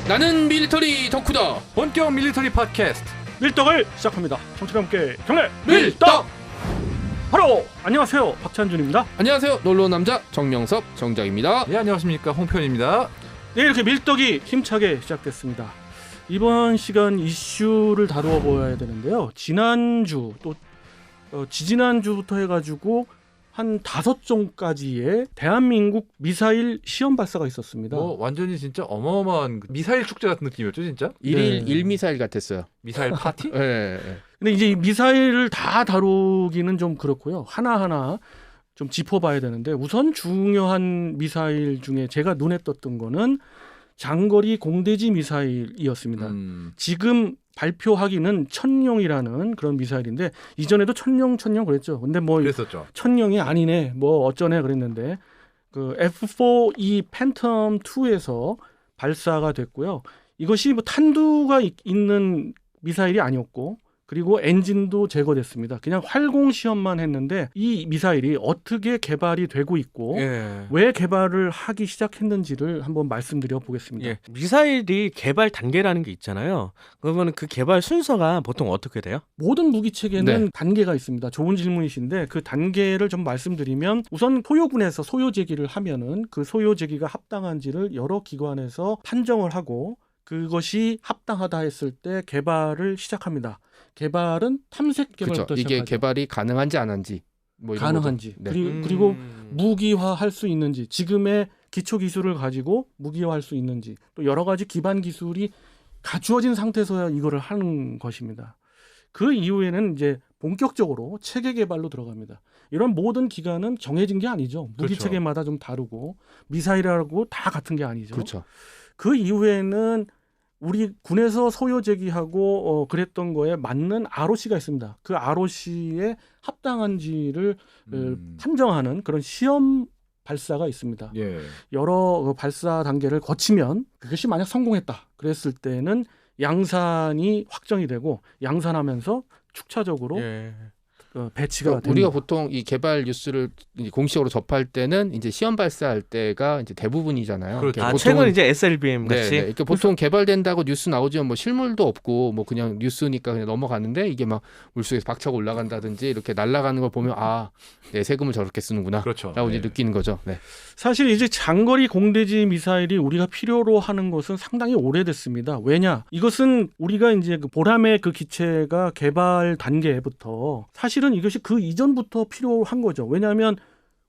나는 밀리터리 덕후다. 본격 밀리터리 팟캐스트 밀떡을 시작합니다. 청취자 함께 경례 밀떡. 바로 안녕하세요, 박찬준입니다. 안녕하세요, 놀러온 남자 정명섭 정작입니다. 네, 안녕하십니까, 홍편입니다. 네, 이렇게 밀떡이 힘차게 시작됐습니다. 이번 시간 이슈를 다루어 보아야 되는데요. 지난주 또 지지난주부터 해가지고 한 5종까지의 대한민국 미사일 시험 발사가 있었습니다. 완전히 진짜 어마어마한 미사일 축제 같은 느낌이었죠, 진짜? 일일 네. 1미사일 같았어요. 미사일 파티? 네. 근데 이제 이 미사일을 다 다루기는 좀 그렇고요. 하나하나 좀 짚어봐야 되는데, 우선 중요한 미사일 중에 제가 눈에 떴던 거는 장거리 공대지 미사일이었습니다. 지금 발표하기는 천룡이라는 그런 미사일인데, 이전에도 천룡 그랬죠. 근데 뭐 그랬었죠. 천룡이 아니네, 뭐 어쩌네 그랬는데, 그 F4E 팬텀 2에서 발사가 됐고요. 이것이 뭐 탄두가 있는 미사일이 아니었고, 그리고 엔진도 제거됐습니다. 그냥 활공 시험만 했는데, 이 미사일이 어떻게 개발이 되고 있고 왜 개발을 하기 시작했는지를 한번 말씀드려 보겠습니다. 미사일이 개발 단계라는 게 있잖아요. 그러면 그 개발 순서가 보통 어떻게 돼요? 모든 무기 체계는 네. 단계가 있습니다. 좋은 질문이신데, 그 단계를 좀 말씀드리면, 우선 소요군에서 소요 제기를 하면은 그 소요 제기가 합당한지를 여러 기관에서 판정을 하고, 그것이 합당하다 했을 때 개발을 시작합니다. 개발은 탐색 개발부터 그렇죠. 이게 시작하죠. 개발이 가능한지 안 한지, 뭐 이런 가능한지, 거죠. 네. 그리고 무기화할 수 있는지, 지금의 기초 기술을 가지고 무기화할 수 있는지, 또 여러 가지 기반 기술이 갖추어진 상태에서야 이거를 하는 것입니다. 그 이후에는 이제 본격적으로 체계 개발로 들어갑니다. 이런 모든 기간은 정해진 게 아니죠. 무기 그렇죠. 체계마다 좀 다르고, 미사일하고 다 같은 게 아니죠. 그렇죠. 그 이후에는 우리 군에서 소요 제기하고 그랬던 거에 맞는 ROC가 있습니다. 그 ROC에 합당한지를 판정하는 그런 시험 발사가 있습니다. 예. 여러 발사 단계를 거치면 그것이 만약 성공했다 그랬을 때는 양산이 확정이 되고, 양산하면서 축차적으로 배치가 그러니까 됩니다. 우리가 보통 이 개발 뉴스를 이제 공식적으로 접할 때는 이제 시험 발사할 때가 이제 대부분이잖아요. 그렇죠. 그러니까 최근 이제 SLBM 네, 같이. 네. 그러니까 보통 개발된다고 뉴스 나오지만 뭐 실물도 없고 뭐 그냥 뉴스니까 그냥 넘어가는데, 이게 막 물속에서 박차고 올라간다든지 이렇게 날아가는 걸 보면 네, 세금을 저렇게 쓰는구나. 그렇죠. 라고 이제 네. 느끼는 거죠. 네. 사실 이제 장거리 공대지 미사일이 우리가 필요로 하는 것은 상당히 오래됐습니다. 왜냐? 이것은 우리가 이제 그 보람의 그 기체가 개발 단계부터, 사실은 이것이 그 이전부터 필요한 거죠. 왜냐하면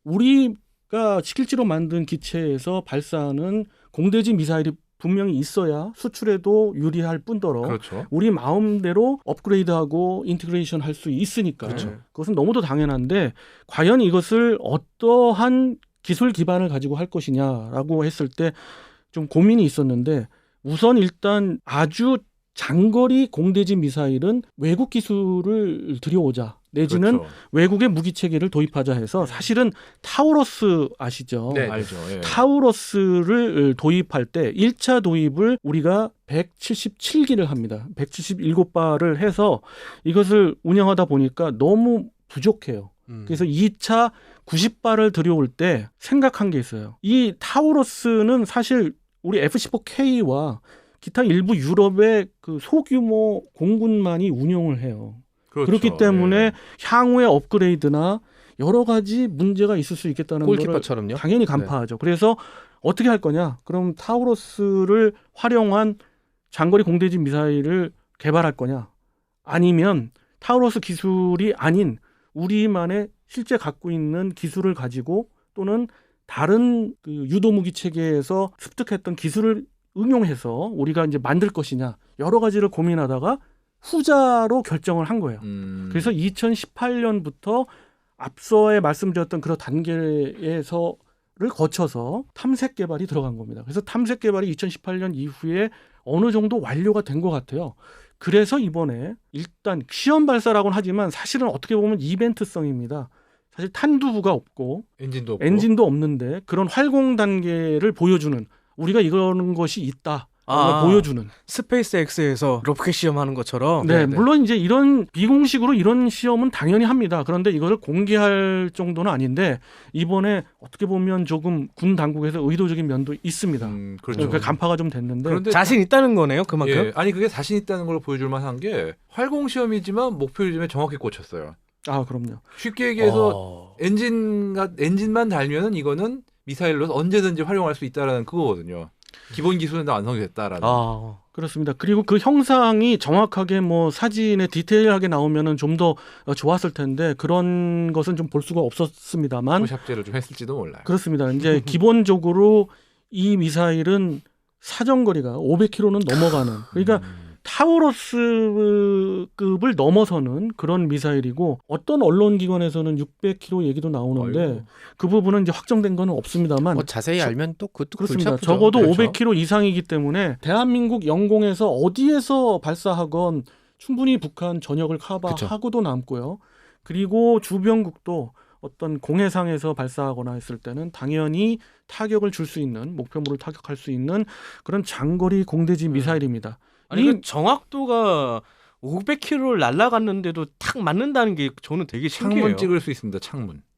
우리가 시킬지로 만든 기체에서 발사하는 공대지 미사일이 분명히 있어야 수출에도 유리할 뿐더러, 그렇죠. 우리 마음대로 업그레이드하고 인티그레이션 할 수 있으니까. 그렇죠. 그것은 너무도 당연한데, 과연 이것을 어떠한 기술 기반을 가지고 할 것이냐라고 했을 때 좀 고민이 있었는데, 우선 일단 아주 장거리 공대지 미사일은 외국 기술을 들여오자, 내지는 그렇죠. 외국의 무기 체계를 도입하자 해서, 사실은 타우러스 아시죠? 네. 알죠. 예. 타우러스를 도입할 때 1차 도입을 우리가 177기를 합니다. 177발을 해서 이것을 운영하다 보니까 너무 부족해요. 그래서 2차 90발을 들여올 때 생각한 게 있어요. 이 타우러스는 사실 우리 F-15K와 기타 일부 유럽의 그 소규모 공군만이 운용을 해요. 그렇죠. 그렇기 때문에 예. 향후의 업그레이드나 여러 가지 문제가 있을 수 있겠다는 걸 골키퍼처럼요. 당연히 간파하죠. 그래서 어떻게 할 거냐? 그럼 타우러스를 활용한 장거리 공대지 미사일을 개발할 거냐? 아니면 타우러스 기술이 아닌 우리만의 실제 갖고 있는 기술을 가지고, 또는 다른 그 유도무기 체계에서 습득했던 기술을 응용해서 우리가 이제 만들 것이냐, 여러 가지를 고민하다가 후자로 결정을 한 거예요. 그래서 2018년부터 앞서에 말씀드렸던 그런 단계에서를 거쳐서 탐색 개발이 들어간 겁니다. 그래서 탐색 개발이 2018년 이후에 어느 정도 완료가 된 것 같아요. 그래서 이번에 일단 시험 발사라고는 하지만 사실은 어떻게 보면 이벤트성입니다. 사실 탄두부가 없고 엔진도 없고. 엔진도 없는데 그런 활공 단계를 보여주는, 우리가 이러는 것이 있다. 보여주는. 스페이스 X에서 로켓 시험하는 것처럼. 네, 네. 물론 이제 이런 비공식으로 이런 시험은 당연히 합니다. 그런데 이거를 공개할 정도는 아닌데 이번에 어떻게 보면 조금 군 당국에서 의도적인 면도 있습니다. 그렇죠. 그러니까 간파가 좀 됐는데 그런데 자신 있다는 거네요, 그만큼. 예, 아니 그게 자신 있다는 걸 보여줄 만한 게 활공 시험이지만 목표 지점에 정확히 꽂혔어요. 아 그럼요. 쉽게 얘기해서 엔진만 달면은 이거는 미사일로 언제든지 활용할 수 있다라는 그거거든요. 기본 기술은 다 완성이 됐다라는. 그렇습니다. 그리고 그 형상이 정확하게 뭐 사진에 디테일하게 나오면은 좀 더 좋았을 텐데 그런 것은 좀 볼 수가 없었습니다만 포샵제를 좀 했을지도 몰라요. 그렇습니다. 이제 기본적으로 이 미사일은 사정거리가 500km는 넘어가는 그러니까 타우러스급을 넘어서는 그런 미사일이고 어떤 언론기관에서는 600km 얘기도 나오는데 아이고. 그 부분은 이제 확정된 건 없습니다만 뭐 자세히 알면 또 그것도 그렇습니다. 골치 아프죠. 적어도 그렇죠. 500km 이상이기 때문에 대한민국 영공에서 어디에서 발사하건 충분히 북한 전역을 커버하고도 남고요. 그리고 주변국도 어떤 공해상에서 발사하거나 했을 때는 당연히 타격을 줄 수 있는 목표물을 타격할 수 있는 그런 장거리 공대지 미사일입니다. 아니 그 정확도가 500km를 날아갔는데도 탁 맞는다는 게 저는 되게 신기해요. 창문 찍을 수 있습니다.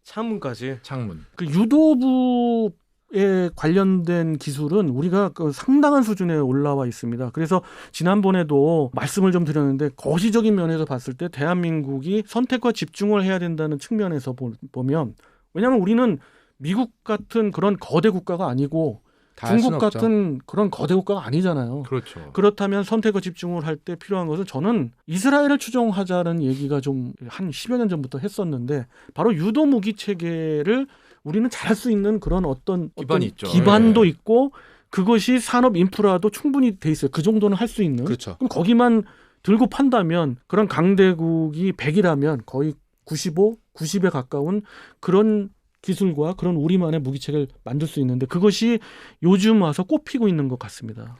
창문까지. 창문. 그 유도부에 관련된 기술은 우리가 그 상당한 수준에 올라와 있습니다. 그래서 지난번에도 말씀을 좀 드렸는데 거시적인 면에서 봤을 때 대한민국이 선택과 집중을 해야 된다는 측면에서 보면 왜냐하면 우리는 미국 같은 그런 거대 국가가 아니고 다 할 중국 수는 없죠. 같은 그런 거대 국가가 아니잖아요. 그렇죠. 그렇다면 선택과 집중을 할 때 필요한 것은 저는 이스라엘을 추종하자는 얘기가 좀 한 10여 년 전부터 했었는데 바로 유도 무기 체계를 우리는 잘할 수 있는 그런 어떤 기반이 있죠. 기반도 예. 있고 그것이 산업 인프라도 충분히 돼 있어요. 그 정도는 할 수 있는. 그렇죠. 그럼 거기만 들고 판다면 그런 강대국이 100이라면 거의 95, 90에 가까운 그런 기술과 그런 우리만의 무기체계를 만들 수 있는데 그것이 요즘 와서 꼽히고 있는 것 같습니다.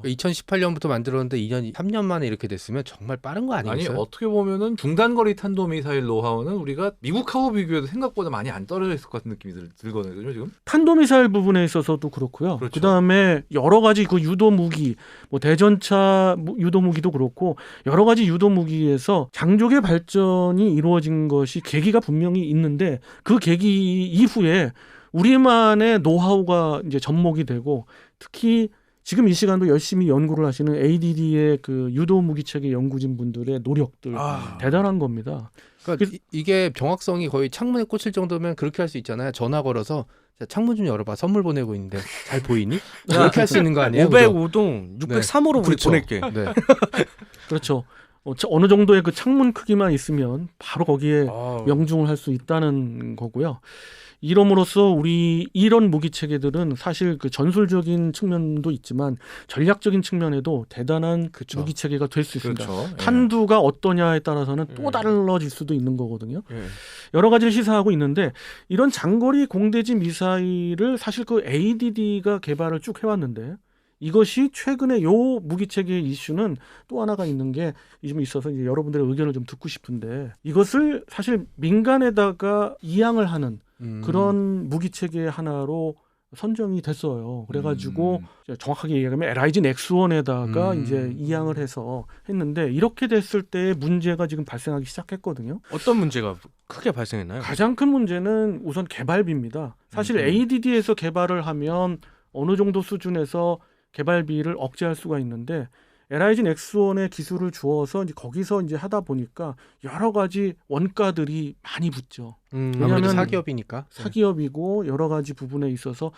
2018년부터 만들었는데 3년 만에 이렇게 됐으면 정말 빠른 거 아니 아니겠어요? 어떻게 보면은 중단거리 탄도미사일 노하우는 우리가 미국하고 비교해도 생각보다 많이 안 떨어져 있을 것 같은 느낌이 들거든요 지금. 탄도미사일 부분에 있어서도 그렇고요. 그렇죠. 그다음에 여러 가지 그 유도 무기, 뭐 대전차 유도 무기도 그렇고 여러 가지 유도 무기에서 장족의 발전이 이루어진 것이 계기가 분명히 있는데 그 계기 이후에 우리만의 노하우가 이제 접목이 되고 특히 지금 이 시간도 열심히 연구를 하시는 ADD의 그 유도 무기 체계 연구진 분들의 노력들 대단한 겁니다. 그러니까 이게 정확성이 거의 창문에 꽂힐 정도면 그렇게 할 수 있잖아요. 전화 걸어서 자, 창문 좀 열어봐. 선물 보내고 있는데 잘 보이니? 이렇게 할 수 있는 거 아니에요? 505동 603호로 우리 그렇죠. 보낼게. 네. 그렇죠. 어느 정도의 그 창문 크기만 있으면 바로 거기에 명중을 할 수 있다는 거고요. 이름으로써 우리 이런 무기 체계들은 사실 그 전술적인 측면도 있지만 전략적인 측면에도 대단한 그렇죠. 무기 체계가 될 수 있습니다. 그렇죠. 예. 탄두가 어떠냐에 따라서는 또 달라질 수도 있는 거거든요. 예. 여러 가지를 시사하고 있는데 이런 장거리 공대지 미사일을 사실 그 ADD가 개발을 쭉 해왔는데 이것이 최근에 요 무기체계의 이슈는 또 하나가 있는 게 좀 있어서 이제 여러분들의 의견을 좀 듣고 싶은데 이것을 사실 민간에다가 이양을 하는 그런 무기체계 하나로 선정이 됐어요. 그래가지고 정확하게 얘기하면 LIG 넥스원에다가 이제 이양을 해서 했는데 이렇게 됐을 때 문제가 지금 발생하기 시작했거든요. 어떤 문제가 크게 발생했나요? 가장 큰 문제는 우선 개발비입니다. 사실 ADD에서 개발을 하면 어느 정도 수준에서 개발비를 억제할 수가 있는데 LIG 넥스원의 기술을 주어서 이제 거기서 이제 하다 보니까 여러 가지 원가들이 많이 붙죠. 아무래도 왜냐하면 사기업이니까. 사기업이고 여러 가지 부분에 있어서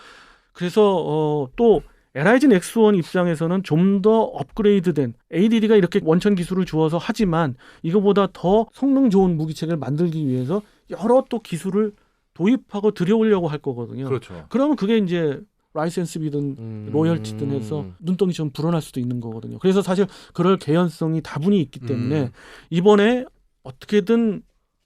그래서 또 LIG 넥스원 입장에서는 좀 더 업그레이드된 ADD가 이렇게 원천 기술을 주어서 하지만 이거보다 더 성능 좋은 무기체계를 만들기 위해서 여러 또 기술을 도입하고 들여오려고 할 거거든요. 그렇죠. 그러면 그게 이제 라이센스비든 로열티든 해서 눈덩이처럼 불어날 수도 있는 거거든요. 그래서 사실 그럴 개연성이 다분히 있기 때문에 이번에 어떻게든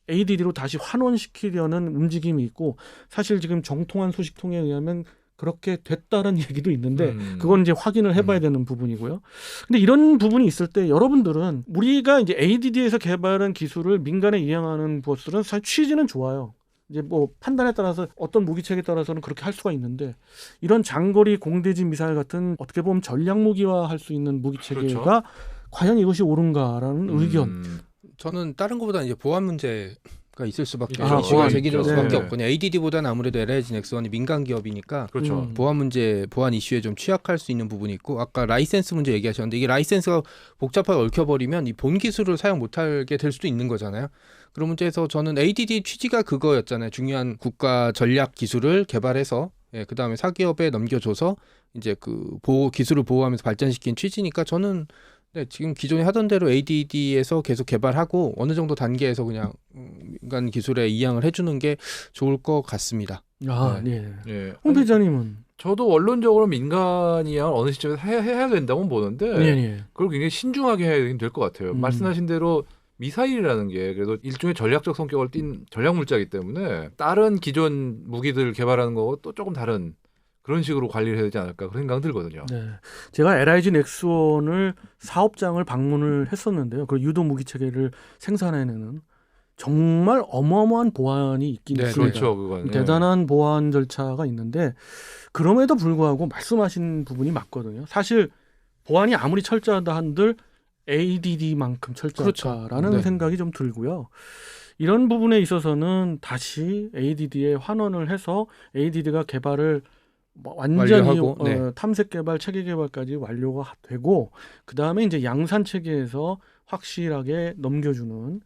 ADD로 다시 환원시키려는 움직임이 있고 사실 지금 정통한 소식통에 의하면 그렇게 됐다는 얘기도 있는데 그건 이제 확인을 해봐야 되는 부분이고요. 근데 이런 부분이 있을 때 여러분들은 우리가 이제 ADD에서 개발한 기술을 민간에 이양하는 것들은 사실 취지는 좋아요. 이제 뭐 판단에 따라서 어떤 무기 체계에 따라서는 그렇게 할 수가 있는데 이런 장거리 공대지 미사일 같은 어떻게 보면 전략 무기화할 수 있는 무기 체계가 그렇죠. 과연 이것이 옳은가라는 의견. 저는 다른 것보다 이제 보안 문제가 있을 수밖에 아, 이슈가 보안 제기될 있죠. 수밖에 네. 없거든요. ADD보다는 아무래도 LIG 넥슨이 민간 기업이니까 그렇죠. 보안 문제, 보안 이슈에 좀 취약할 수 있는 부분이 있고 아까 라이센스 문제 얘기하셨는데 이게 라이센스가 복잡하게 얽혀버리면 이 본 기술을 사용 못하게 될 수도 있는 거잖아요. 그런 문제에서 저는 ADD 취지가 그거였잖아요. 중요한 국가 전략 기술을 개발해서 그 다음에 사기업에 넘겨줘서 이제 그 기술을 보호하면서 발전시킨 취지니까 저는 네, 지금 기존에 하던 대로 ADD에서 계속 개발하고 어느 정도 단계에서 그냥 민간 기술에 이양을 해주는 게 좋을 것 같습니다. 아, 네. 예. 홍 대장님은 저도 원론적으로 민간이야 어느 시점에서 해야 된다고 보는데 네. 그걸 굉장히 신중하게 해야 될 것 같아요. 말씀하신 대로 미사일이라는 게 그래도 일종의 전략적 성격을 띤 전략 물자이기 때문에 다른 기존 무기들 개발하는 거하고 또 조금 다른 그런 식으로 관리를 해야 되지 않을까 그런 생각이 들거든요. 네. 제가 LIG 넥스원을 사업장을 방문을 했었는데요. 그 유도 무기 체계를 생산해내는 정말 어마어마한 보안이 있긴 네, 있습니다. 그렇죠, 그건. 예. 대단한 보안 절차가 있는데 그럼에도 불구하고 말씀하신 부분이 맞거든요. 사실 보안이 아무리 철저하다 한들 ADD만큼 철저할까라는 그렇죠. 네. 생각이 좀 들고요. 이런 부분에 있어서는 다시 ADD에 환원을 해서 ADD가 개발을 뭐 완전히 완료하고, 네. 탐색 개발, 체계 개발까지 완료가 되고 그 다음에 이제 양산 체계에서 확실하게 넘겨주는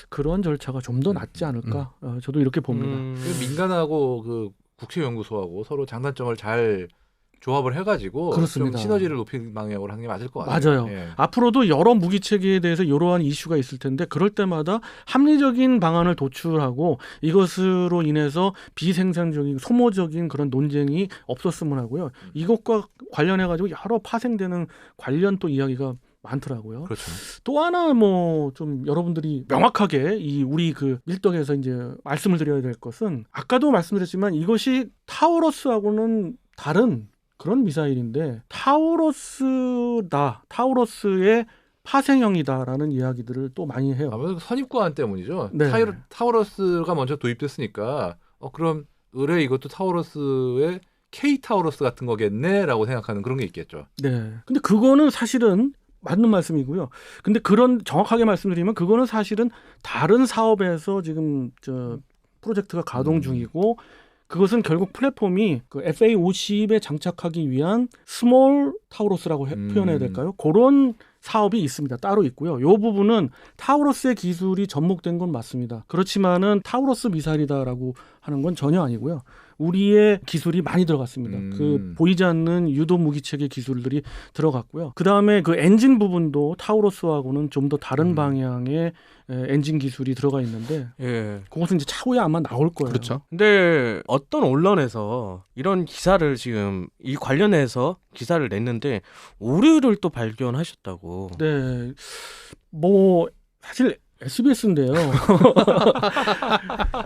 그런 절차가 좀 더 낫지 않을까? 저도 이렇게 봅니다. 그 민간하고 그 국제연구소하고 서로 장단점을 잘 조합을 해가지고 그렇습니다. 좀 시너지를 높이는 방향으로 하는 게 맞을 것 같아요. 맞아요. 예. 앞으로도 여러 무기 체계에 대해서 이러한 이슈가 있을 텐데 그럴 때마다 합리적인 방안을 도출하고 이것으로 인해서 비생산적인 소모적인 그런 논쟁이 없었으면 하고요. 이것과 관련해 가지고 여러 파생되는 관련 또 이야기가 많더라고요. 그렇죠. 또 하나 뭐 좀 여러분들이 명확하게 이 우리 그 밀덕에서 이제 말씀을 드려야 될 것은 아까도 말씀드렸지만 이것이 타우러스하고는 다른 그런 미사일인데 타우러스의 파생형이다라는 이야기들을 또 많이 해요. 아무래도 선입관 때문이죠. 네. 타우러스가 먼저 도입됐으니까 그럼 의뢰 이것도 타우러스의 K 타우러스 같은 거겠네라고 생각하는 그런 게 있겠죠. 네. 근데 그거는 사실은 맞는 말씀이고요. 근데 그런 정확하게 말씀드리면 그거는 사실은 다른 사업에서 지금 저 프로젝트가 가동 중이고 그것은 결국 플랫폼이 그 FA50에 장착하기 위한 스몰 타우러스라고 표현해야 될까요? 그런 사업이 있습니다. 따로 있고요. 이 부분은 타우러스의 기술이 접목된 건 맞습니다. 그렇지만은 타우러스 미사일이다라고 하는 건 전혀 아니고요. 우리의 기술이 많이 들어갔습니다. 그 보이지 않는 유도 무기 체계 기술들이 들어갔고요. 그 다음에 그 엔진 부분도 타우러스하고는 좀 더 다른 방향의 엔진 기술이 들어가 있는데 예. 그것은 이제 차후에 아마 나올 거예요. 그렇죠. 근데 어떤 언론에서 이런 기사를 지금 이 관련해서 기사를 냈는데 오류를 또 발견하셨다고. 네, 뭐 사실 SBS인데요.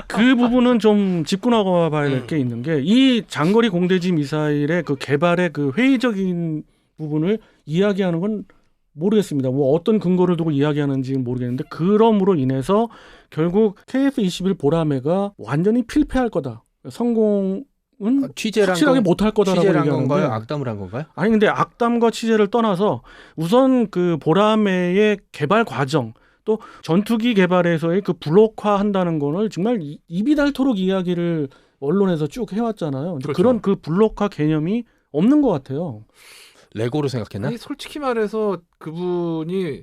그 부분은 좀 짚고 나가 봐야 될 게 있는 게 이 장거리 공대지 미사일의 그 개발의 그 회의적인 부분을 이야기하는 건 모르겠습니다. 뭐 어떤 근거를 두고 이야기하는지는 모르겠는데 그럼으로 인해서 결국 KF-21 보라매가 완전히 필패할 거다. 성공은 취재를 확실하게 못할 거다라고 취재를 한 얘기하는데 건가요? 악담을 한 건가요? 아니 근데 악담과 취재를 떠나서 우선 그 보라매의 개발 과정 또 전투기 개발에서의 그 블록화한다는 거를 정말 입이 닳도록 이야기를 언론에서 쭉 해왔잖아요. 근데 그렇죠. 그런 그 블록화 개념이 없는 것 같아요. 레고로 생각했나? 아니, 솔직히 말해서 그분이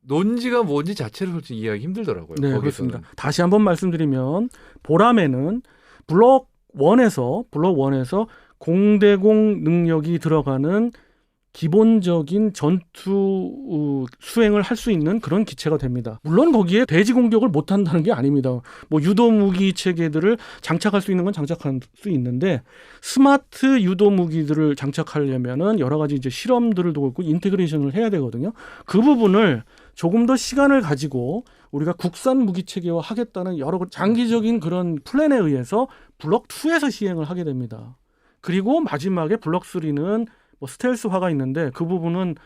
논지가 뭔지 자체를 솔직히 이해하기 힘들더라고요. 네, 거기서는. 그렇습니다. 다시 한번 말씀드리면 보라매는 블록 1에서 공대공 능력이 들어가는 기본적인 전투 수행을 할 수 있는 그런 기체가 됩니다. 물론 거기에 대지 공격을 못 한다는 게 아닙니다. 뭐 유도 무기 체계들을 장착할 수 있는 건 장착할 수 있는데 스마트 유도 무기들을 장착하려면은 여러 가지 이제 실험들을 두고 있고 인테그레이션을 해야 되거든요. 그 부분을 조금 더 시간을 가지고 우리가 국산 무기 체계화 하겠다는 여러 장기적인 그런 플랜에 의해서 블록 2에서 시행을 하게 됩니다. 그리고 마지막에 블록 3는 뭐 스텔스화가 있는데 그 부분은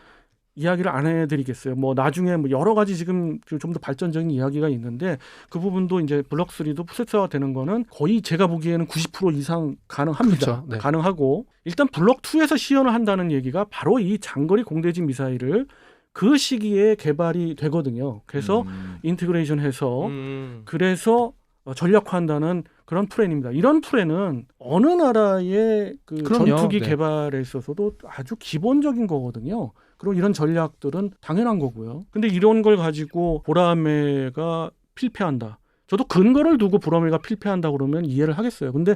이야기를 안 해드리겠어요. 뭐 나중에 뭐 여러 가지 지금 좀 더 발전적인 이야기가 있는데 그 부분도 이제 블록 3도 푸세트화 되는 거는 거의 제가 보기에는 90% 이상 가능합니다. 그렇죠. 네. 가능하고 일단 블록 2에서 시연을 한다는 얘기가 바로 이 장거리 공대지 미사일을 그 시기에 개발이 되거든요. 그래서 인티그레이션해서 그래서 전략화한다는 그런 플랜입니다. 이런 플랜은 어느 나라의 그 그럼요. 전투기 네. 개발에 있어서도 아주 기본적인 거거든요. 그리고 이런 전략들은 당연한 거고요. 근데 이런 걸 가지고 보라매가 필패한다. 저도 근거를 두고 보라매가 필패한다 그러면 이해를 하겠어요. 근데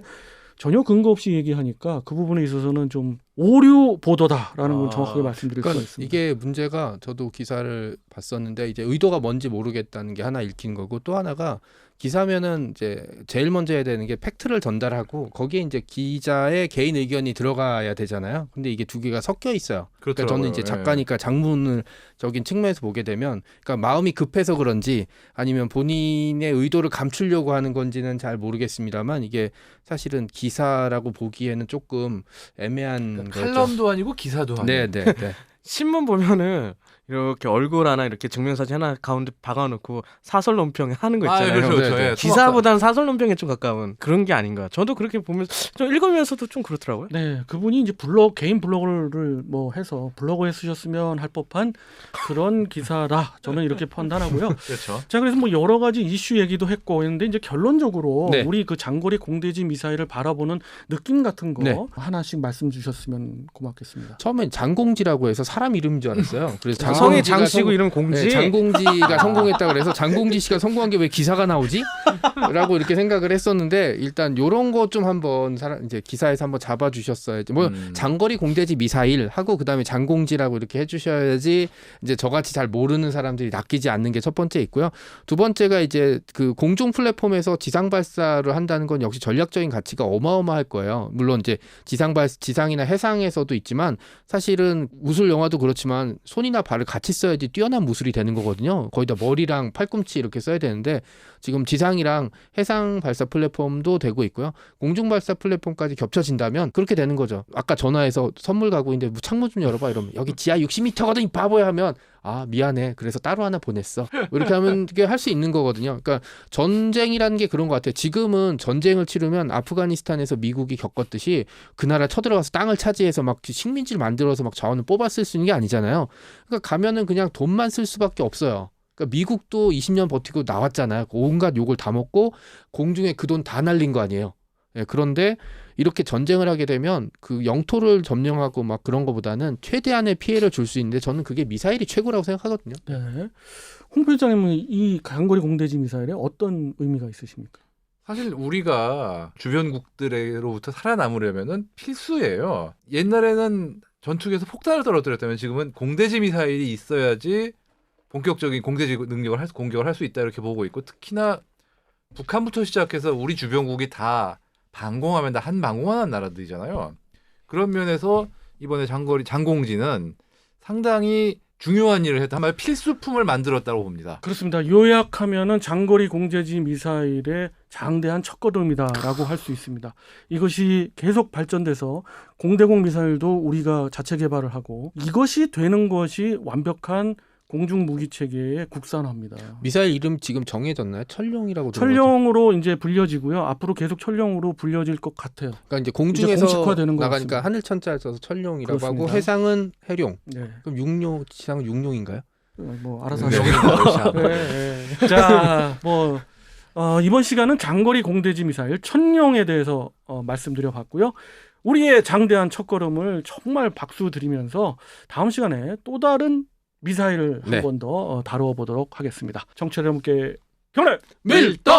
전혀 근거 없이 얘기하니까 그 부분에 있어서는 좀 오류 보도다라는 건 정확하게 말씀드릴 수가 그러니까 있습니다. 이게 문제가 저도 기사를 봤었는데 이제 의도가 뭔지 모르겠다는 게 하나 읽힌 거고 또 하나가 기사면은 이제 제일 먼저 해야 되는 게 팩트를 전달하고 거기에 이제 기자의 개인 의견이 들어가야 되잖아요. 근데 이게 두 개가 섞여 있어요. 그러니까 저는 이제 작가니까 장문을 적인 측면에서 보게 되면 그러니까 마음이 급해서 그런지 아니면 본인의 의도를 감추려고 하는 건지는 잘 모르겠습니다만 이게 사실은 기사라고 보기에는 조금 애매한 거죠. 칼럼도 아니고 기사도 아니고. 네, 네, 네. 신문 보면은 이렇게 얼굴 하나 이렇게 증명사진 하나 가운데 박아놓고 사설 논평 하는 거 있잖아요. 그렇죠, 그렇죠. 네, 예, 기사보다는 사설 논평에 좀 가까운 그런 게 아닌가. 저도 그렇게 보면서 좀 읽으면서도 좀 그렇더라고요. 네, 그분이 이제 개인 블로그를 뭐 해서 블로그에 쓰셨으면 할 법한 그런 기사라 저는 이렇게 판단하고요. 그렇죠. 자, 그래서 뭐 여러 가지 이슈 얘기도 했고 했는데 이제 결론적으로 네. 우리 그 장거리 공대지 미사일을 바라보는 느낌 같은 거 네. 하나씩 말씀 주셨으면 고맙겠습니다. 처음엔 장공지라고 해서 사람 이름인 줄 알았어요. 그래서 성이 장공지가 장씨고 이름 공지. 네, 장공지가 성공했다 그래서 장공지 씨가 성공한 게 왜 기사가 나오지? 라고 이렇게 생각을 했었는데 일단 요런 거 좀 한번 이제 기사에서 한번 잡아 주셨어야지. 뭐 장거리 공대지 미사일 하고 그다음에 장공지라고 이렇게 해 주셔야지 이제 저같이 잘 모르는 사람들이 낚이지 않는 게 첫 번째 있고요. 두 번째가 이제 그 공중 플랫폼에서 지상 발사를 한다는 건 역시 전략적인 가치가 어마어마할 거예요. 물론 이제 지상이나 해상에서도 있지만 사실은 무술 영화도 그렇지만 손이나 발을 같이 써야지 뛰어난 무술이 되는 거거든요. 거의 다 머리랑 팔꿈치 이렇게 써야 되는데 지금 지상이랑 해상 발사 플랫폼도 되고 있고요. 공중 발사 플랫폼까지 겹쳐진다면 그렇게 되는 거죠. 아까 전화해서 선물 가고 있는데 창문 좀 열어봐 이러면 여기 지하 60m거든 이 바보야 하면 아 미안해 그래서 따로 하나 보냈어 이렇게 하면 이게 할 수 있는 거거든요. 그러니까 전쟁이라는 게 그런 것 같아요. 지금은 전쟁을 치르면 아프가니스탄에서 미국이 겪었듯이 그 나라 쳐들어가서 땅을 차지해서 막 식민지를 만들어서 막 자원을 뽑아 쓸 수 있는 게 아니잖아요. 그러니까 가면은 그냥 돈만 쓸 수밖에 없어요. 그러니까 미국도 20년 버티고 나왔잖아요. 온갖 욕을 다 먹고 공중에 그 돈 다 날린 거 아니에요. 예, 그런데 이렇게 전쟁을 하게 되면 그 영토를 점령하고 막 그런 거보다는 최대한의 피해를 줄 수 있는데 저는 그게 미사일이 최고라고 생각하거든요. 네. 홍 필장님은 이 장거리 공대지 미사일에 어떤 의미가 있으십니까? 사실 우리가 주변국들로부터 살아남으려면은 필수예요. 옛날에는 전투기에서 폭탄을 떨어뜨렸다면 지금은 공대지 미사일이 있어야지 본격적인 공대지 능력을 공격을 할 수 있다 이렇게 보고 있고 특히나 북한부터 시작해서 우리 주변국이 다 방공하면 다 한 방공하는 나라들이잖아요. 그런 면에서 이번에 장공지는 상당히 중요한 일을 했다. 한마디로 필수품을 만들었다고 봅니다. 그렇습니다. 요약하면은 장거리 공대지 미사일의 장대한 첫걸음이다라고 할 수 있습니다. 이것이 계속 발전돼서 공대공 미사일도 우리가 자체 개발을 하고 이것이 되는 것이 완벽한 공중 무기 체계의 국산화입니다. 미사일 이름 지금 정해졌나요? 철룡이라고 철룡으로 이제 불려지고요. 앞으로 계속 철룡으로 불려질 것 같아요. 그러니까 이제 공중에서 이제 공식화되는 것 나가니까 같습니다. 하늘천자를 써서 철룡이라고 그렇습니다. 하고 해상은 해룡. 네. 그럼 육룡 지상은 육룡인가요? 뭐 알아서 네. 하시죠. 자, 뭐 이번 시간은 장거리 공대지 미사일 천룡에 대해서 말씀드려봤고요. 우리의 장대한 첫걸음을 정말 박수 드리면서 다음 시간에 또 다른 미사일을 네. 한 번 더 다뤄보도록 하겠습니다. 청취자 여러분께 경례 밀떡!